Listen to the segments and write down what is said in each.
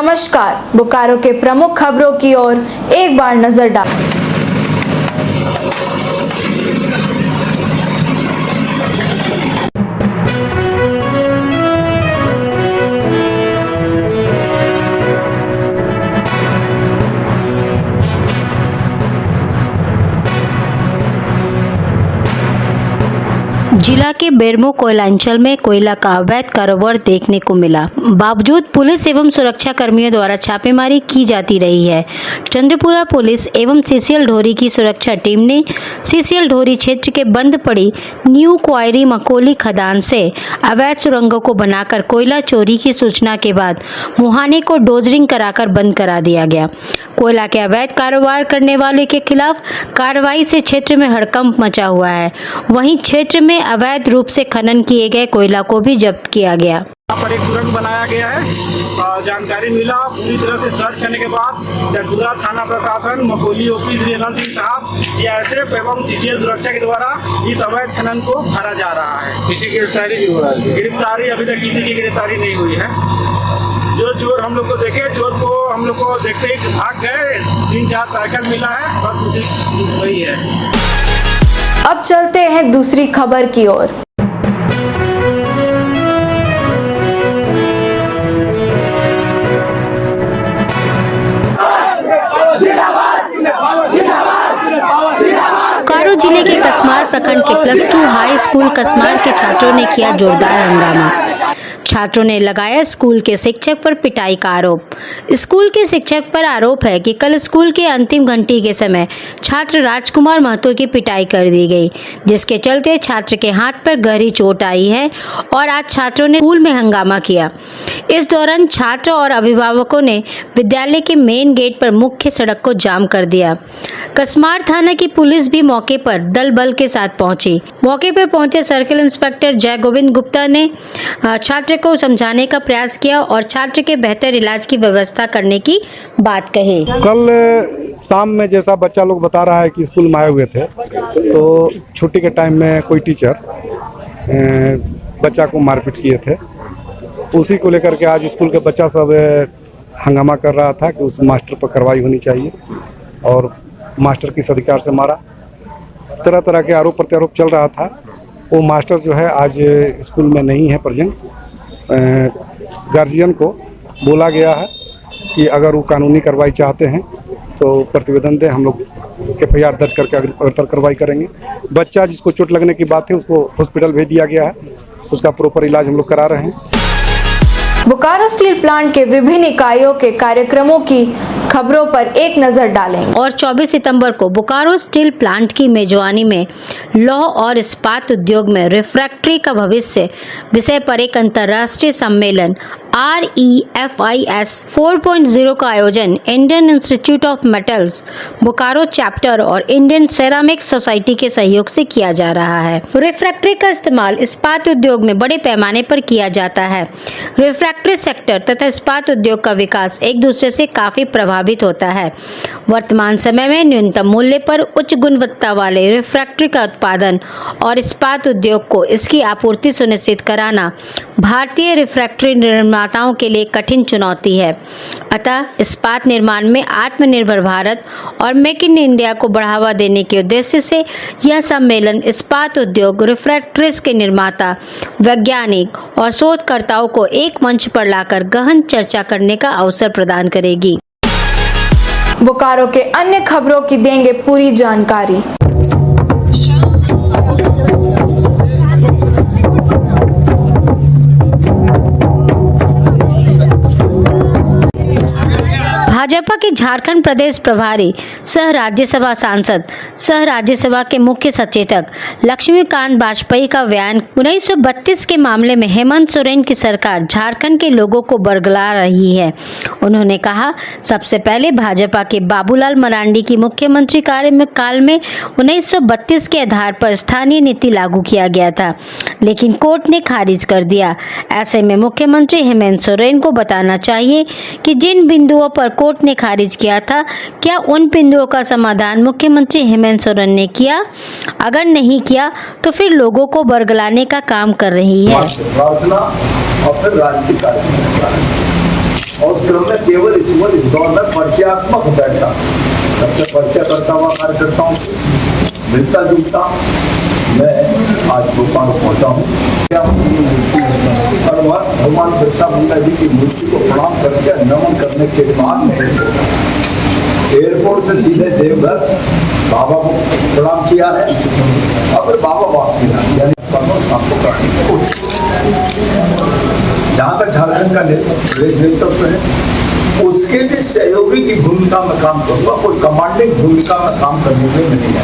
नमस्कार, बोकारो के प्रमुख खबरों की ओर एक बार नजर डालें। जिला के बेरमो कोयलांचल में कोयला का अवैध कारोबार देखने को मिला। बावजूद पुलिस एवं सुरक्षा कर्मियों द्वारा छापेमारी की जाती रही है। चंद्रपुरा पुलिस एवं सीसीएल ढोरी की सुरक्षा टीम ने सीसीएल ढोरी क्षेत्र के बंद पड़ी न्यू क्वायरी मकोली खदान से अवैध सुरंगों को बनाकर कोयला चोरी की सूचना के बाद मुहाने को डोजरिंग कराकर बंद करा दिया गया। कोयला के अवैध कारोबार करने वालों के खिलाफ कार्रवाई से क्षेत्र में हड़कंप मचा हुआ है। वहीं क्षेत्र में अवैध रूप से खनन किए गए कोयला को भी जब्त किया गया। यहाँ पर एक सुरंग बनाया गया है। जानकारी मिला, पूरी तरह से सर्च करने के बाद चंद्रपुरा थाना प्रशासन, मकोली ओपी श्री अनंत सिंह साहब, सीआरपीएफ एवं सीसीएल सुरक्षा के द्वारा इस अवैध खनन को भरा जा रहा है। किसी की गिरफ्तारी नहीं हुआ है? गिरफ्तारी अभी तक किसी की गिरफ्तारी नहीं हुई है। जो चोर हम लोग को देखे, चोर को हम लोग को देखते ही भाग गए। 3-4 साइकिल मिला है, बस उसी वही है। अब चलते हैं दूसरी खबर की ओर। बोकारो जिले के कसमार प्रखंड के +2 हाई स्कूल कसमार के छात्रों ने किया जोरदार हंगामा। छात्रों ने लगाया स्कूल के शिक्षक पर पिटाई का आरोप। स्कूल के शिक्षक पर आरोप है कि कल स्कूल के अंतिम घंटी के समय छात्र राजकुमार महतो की पिटाई कर दी गई, जिसके चलते छात्र के हाथ पर गहरी चोट आई है और आज छात्रों ने स्कूल में हंगामा किया। इस दौरान छात्र और अभिभावकों ने विद्यालय के मेन गेट पर मुख्य सड़क को जाम कर दिया। कसमार थाना की पुलिस भी मौके पर दल बल के साथ पहुंची। मौके पर पहुंचे सर्किल इंस्पेक्टर जय गोविंद गुप्ता ने छात्र को समझाने का प्रयास किया और छात्र के बेहतर इलाज की व्यवस्था करने की बात कही। कल शाम में जैसा बच्चा लोग बता रहा है कि स्कूल में आए हुए थे, तो छुट्टी के टाइम में कोई टीचर बच्चा को मारपीट किए थे। उसी को लेकर के आज स्कूल के बच्चा सब हंगामा कर रहा था कि उस मास्टर पर कार्रवाई होनी चाहिए और मास्टर किस अधिकार से मारा। तरह तरह के आरोप प्रत्यारोप चल रहा था। वो मास्टर जो है आज स्कूल में नहीं है प्रेजेंट। गार्जियन को बोला गया है कि अगर वो कानूनी कार्रवाई चाहते हैं तो प्रतिवेदन दें, हम लोग एफआईआर दर्ज करके अग्रतर कार्रवाई करेंगे। बच्चा जिसको चोट लगने की बात है उसको हॉस्पिटल भेज दिया गया है, उसका प्रॉपर इलाज हम लोग करा रहे हैं। बोकारो स्टील प्लांट के विभिन्न इकाइयों के कार्यक्रमों की खबरों पर एक नजर डालें। और 24 सितंबर को बोकारो स्टील प्लांट की मेजबानी में लौह और इस्पात उद्योग में रिफ्रैक्टरी का भविष्य विषय पर एक अंतर्राष्ट्रीय सम्मेलन REFIS 4.0 का आयोजन Indian institute of metals Bokaro chapter और इंडियन सेरामिक सोसाइटी के सहयोग से किया जा रहा है। रिफ्रैक्टरी का इस्तेमाल इस्पात उद्योग में बड़े पैमाने पर किया जाता है। रिफ्रैक्टरी सेक्टर तथा इस्पात उद्योग का विकास एक दूसरे से काफी प्रभावित होता है। वर्तमान समय में न्यूनतम मूल्य पर उच्च गुणवत्ता वाले रिफ्रैक्टरी का उत्पादन और इस्पात उद्योग को इसकी आपूर्ति सुनिश्चित कराना भारतीय रिफ्रैक्टरी निर्माताओं के लिए कठिन चुनौती है। अतः इस्पात निर्माण में आत्मनिर्भर भारत और मेक इन इंडिया को बढ़ावा देने के उद्देश्य से यह सम्मेलन इस्पात उद्योग, रिफ्रैक्टरीज के निर्माता, वैज्ञानिक और शोधकर्ताओं को एक मंच पर लाकर गहन चर्चा करने का अवसर प्रदान करेगी। बोकारो के अन्य खबरों की देंगे पूरी जानकारी। भाजपा के झारखंड प्रदेश प्रभारी सह राज्यसभा सांसद सह राज्यसभा के मुख्य सचेतक लक्ष्मीकांत वाजपेयी का बयान 1932 के मामले में हेमंत सोरेन की सरकार झारखंड के लोगों को बरगला रही है। उन्होंने कहा, सबसे पहले भाजपा के बाबूलाल मरांडी की मुख्यमंत्री कार्यकाल में 1932 के आधार पर स्थानीय नीति लागू किया गया था, लेकिन कोर्ट ने खारिज कर दिया। ऐसे में मुख्यमंत्री हेमंत सोरेन को बताना चाहिए कि जिन बिंदुओं पर कोर्ट ने खारिज किया था, क्या उन बिंदुओं का समाधान मुख्यमंत्री हेमंत सोरेन ने किया? अगर नहीं किया तो फिर लोगों को बरगलाने का काम कर रही है। और उस क्रम में केवल इस दौर में परिचयात्मक बैठा, सबसे परिचय करता हुआ कार्यकर्ताओं से मिलता जुलता मैं आज भोपाल पहुंचा हूँ। हर बार भगवान बिरसा मुंडा जी की मूर्ति को प्रणाम करके नमन करने के बाद में एयरपोर्ट से सीधे देवघर बाबा को प्रणाम किया है और फिर बाबा वासुदेव यानी जहाँ तक झारखंड का प्रदेश नेतृत्व है उसके लिए सहयोगी की भूमिका में काम करूंगा, कोई कमांडिंग भूमिका में काम करने में नहीं है।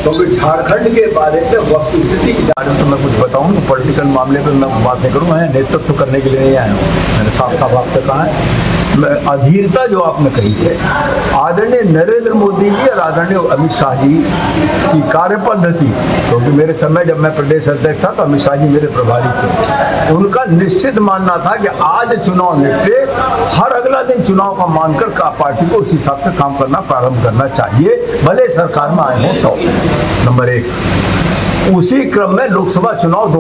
क्योंकि झारखंड के बारे में वस्तुस्थिति के बारे में तो मैं कुछ बताऊं तो पॉलिटिकल मामले पर मैं बात नहीं करूँ, मैं नेतृत्व करने के लिए नहीं आया हूँ। मैंने साफ साफ आपसे कहा है, अधीरता जो आपने कही है, आदरणीय नरेंद्र मोदी जी और आदरणीय अमित शाह जी की कार्य पद्धति, क्योंकि मेरे समय जब मैं प्रदेश अध्यक्ष था तो अमित शाह जी मेरे प्रभारी थे, उनका निश्चित मानना था कि आज चुनाव निपटे, हर अगला दिन चुनाव का मानकर पार्टी को उस हिसाब से काम करना प्रारंभ करना चाहिए, भले सरकार में आए हो तो। नंबर एक, उसी क्रम में लोकसभा चुनाव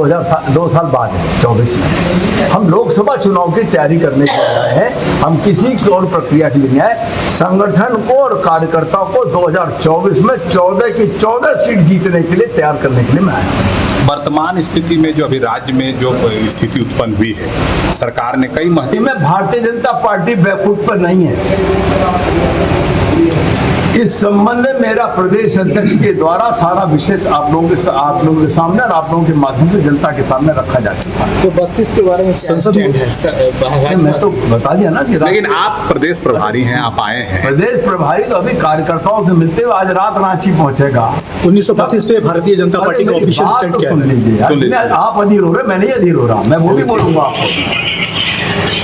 2 साल बाद है 24 में, हम लोकसभा चुनाव की तैयारी करने के लिए हैं, हम किसी और प्रक्रिया के लिए आए। संगठन को और कार्यकर्ताओं को 2024 में 14 की 14 सीट जीतने के लिए तैयार करने के लिए मैं आया। वर्तमान स्थिति में जो अभी राज्य में जो स्थिति उत्पन्न हुई है, सरकार ने कई में भारतीय जनता पार्टी बैकफुट पर नहीं है। इस संबंध में मेरा प्रदेश अध्यक्ष के द्वारा सारा विशेष आप लोगों के सामने और आप लोगों के माध्यम से जनता के सामने रखा जा चुका है। तो 32 के बारे में संसद में मैं तो बता दिया ना कि लेकिन आप प्रदेश प्रभारी हैं, आप आए हैं। प्रदेश प्रभारी तो अभी कार्यकर्ताओं से मिलते हुए आज रात रांची पहुंचेगा। 1932 पे भारतीय जनता पार्टी का ऑफिशियल स्टैंड क्या सुन लीजिए, आप अधीर हो रहे, मैं नहीं अधीर हो रहा, मैं वो भी बोलूंगा आपको।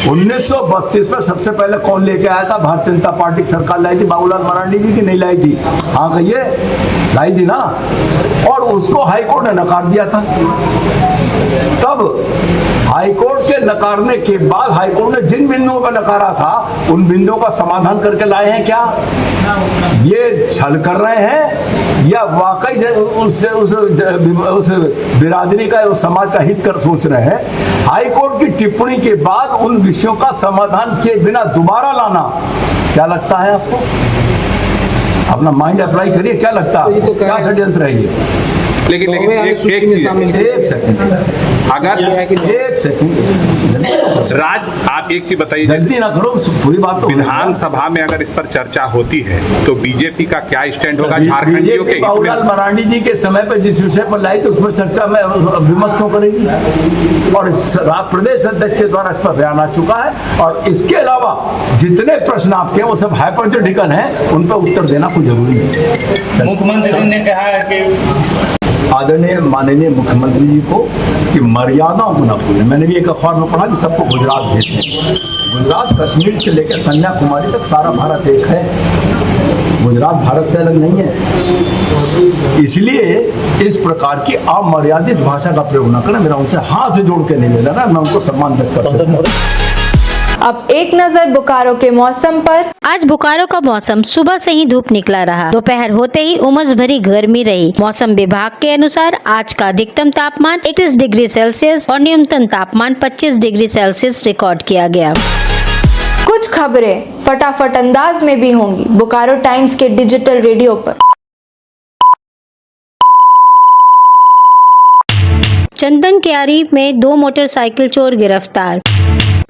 1932 में सबसे पहले कौन लेके आया था? भारतीय जनता पार्टी की सरकार लाई थी, बाबूलाल मरांडी जी की नहीं लाई थी? हाँ कहिए, लाई थी ना, और उसको हाईकोर्ट ने नकार दिया था। तब हाईकोर्ट के नकारने के बाद हाईकोर्ट ने जिन बिंदुओं पर नकारा था उन बिंदुओं का समाधान करके लाए हैं क्या? ये छल कर रहे हैं या वाकई उस बिरादरी का, उस समाज का हित कर सोच रहे हैं? हाईकोर्ट की टिप्पणी के बाद उन विषयों का समाधान किए बिना दोबारा लाना क्या लगता है आपको? अपना माइंड अप्लाई करिए, क्या लगता है? तो क्या षड्यंत्र है ये? लेकिन एक सेकंड, अगर एक सेकंड राज, आप एक चीज बताइए, जल्दी ना करो, पूरी बात तो विधानसभा में अगर इस पर चर्चा होती है तो बीजेपी का क्या स्टैंड होगा झारखंडियों के? बाबूलाल मरांडी जी के समय पर जिस विषय पर लाई थी उस पर चर्चा में विमत क्यों करेगी? और प्रदेश अध्यक्ष के द्वारा इस पर बयान आ चुका है, और इसके अलावा जितने प्रश्न आपके वो सब हाइपोथेटिकल हैं, उन पर उत्तर देना कोई जरूरी नहीं। मुख्यमंत्री ने कहा है कि आदरणीय माननीय मुख्यमंत्री जी को कि मर्यादाओं को न भूलें। मैंने भी एक अखबार में पढ़ा कि सबको गुजरात भेजते हैं। गुजरात कश्मीर से लेकर कन्याकुमारी तक सारा भारत एक है, गुजरात भारत से अलग नहीं है। इसलिए इस प्रकार की अमर्यादित भाषा का प्रयोग न करें। मेरा उनसे हाथ जोड़ के निवेदन है, मैं उनको सम्मान व्यक्त करता हूं। अब एक नजर बोकारो के मौसम पर। आज बोकारो का मौसम सुबह से ही धूप निकला रहा, दोपहर होते ही उमस भरी गर्मी रही। मौसम विभाग के अनुसार आज का अधिकतम तापमान 31 डिग्री सेल्सियस और न्यूनतम तापमान 25 डिग्री सेल्सियस रिकॉर्ड किया गया। कुछ खबरें फटाफट अंदाज में भी होंगी बोकारो टाइम्स के डिजिटल रेडियो पर। चंदन क्यारी में 2 मोटरसाइकिल चोर गिरफ्तार।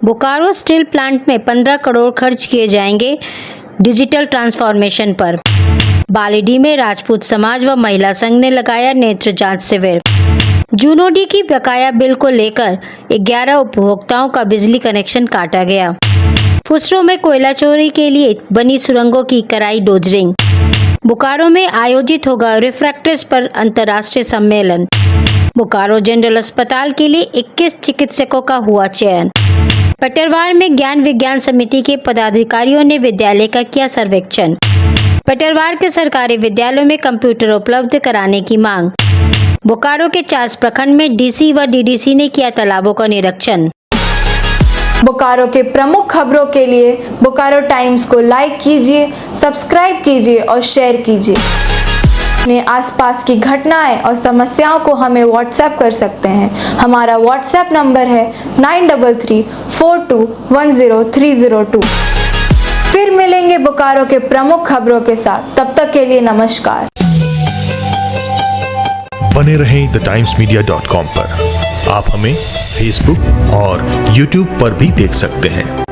बोकारो स्टील प्लांट में 15 करोड़ खर्च किए जाएंगे डिजिटल ट्रांसफॉर्मेशन पर। बालीडीह में राजपूत समाज व महिला संघ ने लगाया नेत्र जांच शिविर। जूनोडी की बकाया बिल को लेकर 11 उपभोक्ताओं का बिजली कनेक्शन काटा गया। फुसरो में कोयला चोरी के लिए बनी सुरंगों की कराई डोजरिंग। बोकारो में आयोजित होगा रिफ्रैक्ट्रिस पर अंतर्राष्ट्रीय सम्मेलन। बोकारो जनरल अस्पताल के लिए 21 चिकित्सकों का हुआ चयन। पटरवार में ज्ञान विज्ञान समिति के पदाधिकारियों ने विद्यालय का किया सर्वेक्षण। पटरवार के सरकारी विद्यालयों में कंप्यूटर उपलब्ध कराने की मांग। बोकारो के 4 प्रखंड में डीसी व डीडीसी ने किया तालाबों का निरीक्षण। बोकारो के प्रमुख खबरों के लिए बोकारो टाइम्स को लाइक कीजिए, सब्सक्राइब कीजिए और शेयर कीजिए। अपने आसपास की घटनाएं और समस्याओं को हमें व्हाट्सएप कर सकते हैं। हमारा व्हाट्सएप नंबर है 9334210302। फिर मिलेंगे बोकारो के प्रमुख खबरों के साथ, तब तक के लिए नमस्कार। बने रहें thetimes media.com पर। आप हमें फेसबुक और यूट्यूब पर भी देख सकते हैं।